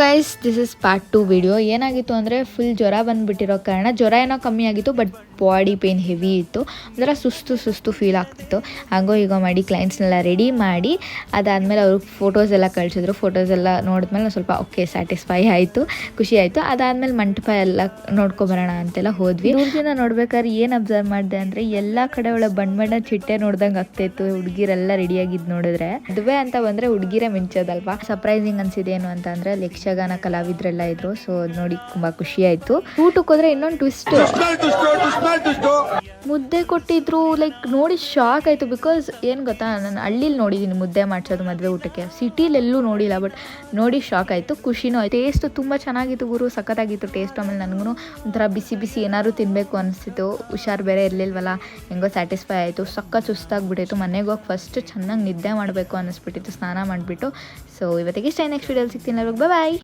Guys this is part 2 video. ಏನಾಗಿತ್ತು ಅಂದರೆ full ಜ್ವರ ಬಂದುಬಿಟ್ಟಿರೋ ಕಾರಣ ಜ್ವರ ಏನೋ ಕಮ್ಮಿ ಆಗಿತ್ತು, ಬಟ್ ಬಾಡಿ ಪೇನ್ ಹೆವಿ ಇತ್ತು. ಒಂಥರ ಸುಸ್ತು ಫೀಲ್ ಆಗ್ತಿತ್ತು. ಹಾಗೋ ಈಗ ಮಾಡಿ ಕ್ಲೈಂಟ್ಸ್ನೆಲ್ಲ ರೆಡಿ ಮಾಡಿ ಅದಾದಮೇಲೆ ಅವರು ಫೋಟೋಸ್ ಎಲ್ಲ ಕಳಿಸಿದ್ರು. ಫೋಟೋಸ್ ಎಲ್ಲ ನೋಡಿದ್ಮೇಲೆ ಸ್ವಲ್ಪ ಓಕೆ ಸ್ಯಾಟಿಸ್ಫೈ ಆಯಿತು, ಖುಷಿ ಆಯಿತು. ಅದಾದಮೇಲೆ ಮಂಟಪ ಎಲ್ಲ ನೋಡ್ಕೊಬರೋಣ ಅಂತೆಲ್ಲ ಹೋದ್ವಿ. ದೂರದಿಂದ ನೋಡ್ಬೇಕಾದ್ರೆ ಏನು ಅಬ್ಸರ್ವ್ ಮಾಡಿದೆ ಅಂದರೆ ಎಲ್ಲ ಕಡೆ ಒಳ್ಳೆ ಬಣ್ಣ ಚಿಟ್ಟೆ ನೋಡ್ದಂಗೆ ಆಗ್ತಾಯಿತ್ತು. ಹುಡುಗಿರೆಲ್ಲ ರೆಡಿಯಾಗಿದ್ದು ನೋಡಿದ್ರೆ ಮದುವೆ ಅಂತ ಬಂದರೆ ಹುಡುಗಿರೇ ಮಿಂಚೋದಲ್ವಾ. ಸರ್ಪ್ರೈಸಿಂಗ್ ಅನ್ಸಿದೆ ಏನು ಅಂತ ಅಂದರೆ ಯಕ್ಷಗಾನ ಕಲಾವಿದರೆಲ್ಲ ಇದ್ರು. ಸೊ ನೋಡಿ ತುಂಬ ಖುಷಿ ಆಯಿತು. ಊಟಕ್ಕೆ ಹೋದ್ರೆ ಇನ್ನೊಂದು ಟ್ವಿಸ್ಟ್, ಮುದ್ದೆ ಕೊಟ್ಟಿದ್ರು. ಲೈಕ್ ನೋಡಿ ಶಾಕ್ ಆಯಿತು. ಬಿಕಾಸ್ ಏನು ಗೊತ್ತಾ, ನಾನು ಹಳ್ಳಿಲಿ ನೋಡಿದ್ದೀನಿ ಮುದ್ದೆ ಮಾಡಿಸೋದು ಮದುವೆ ಊಟಕ್ಕೆ, ಸಿಟಿಲಿ ಎಲ್ಲೂ ನೋಡಿಲ್ಲ. ಬಟ್ ನೋಡಿ ಶಾಕ್ ಆಯಿತು, ಖುಷಿನೂ ಆಯಿತು. ಟೇಸ್ಟ್ ತುಂಬ ಚೆನ್ನಾಗಿತ್ತು ಗುರು, ಸಖತ್ತಾಗಿತ್ತು ಟೇಸ್ಟ್. ಆಮೇಲೆ ನನಗೂ ಒಂಥರ ಬಿಸಿ ಏನಾದ್ರು ತಿನ್ನಬೇಕು ಅನಿಸ್ತಿತ್ತು. ಹುಷಾರು ಬೇರೆ ಇರಲಿಲ್ವಲ್ಲ, ಹೆಂಗೋ ಸ್ಯಾಟಿಸ್ಫೈ ಆಯಿತು. ಸಖತ್ ಸುಸ್ತಾಗ್ಬಿಟ್ಟಿತ್ತು. ಮನೆಗೆ ಹೋಗಿ ಫಸ್ಟ್ ಚೆನ್ನಾಗಿ ನಿದ್ದೆ ಮಾಡಬೇಕು ಅನ್ನಿಸ್ಬಿಟ್ಟಿತ್ತು ಸ್ನಾನ ಮಾಡಿಬಿಟ್ಟು. ಸೊ ಇವತ್ತಿಗೆ ಇಷ್ಟ. ನೆಕ್ಸ್ಟ್ ವಿಡಿಯೋಲಿ ಸಿಗ್ತೀನಿ. ಬಾಯ್.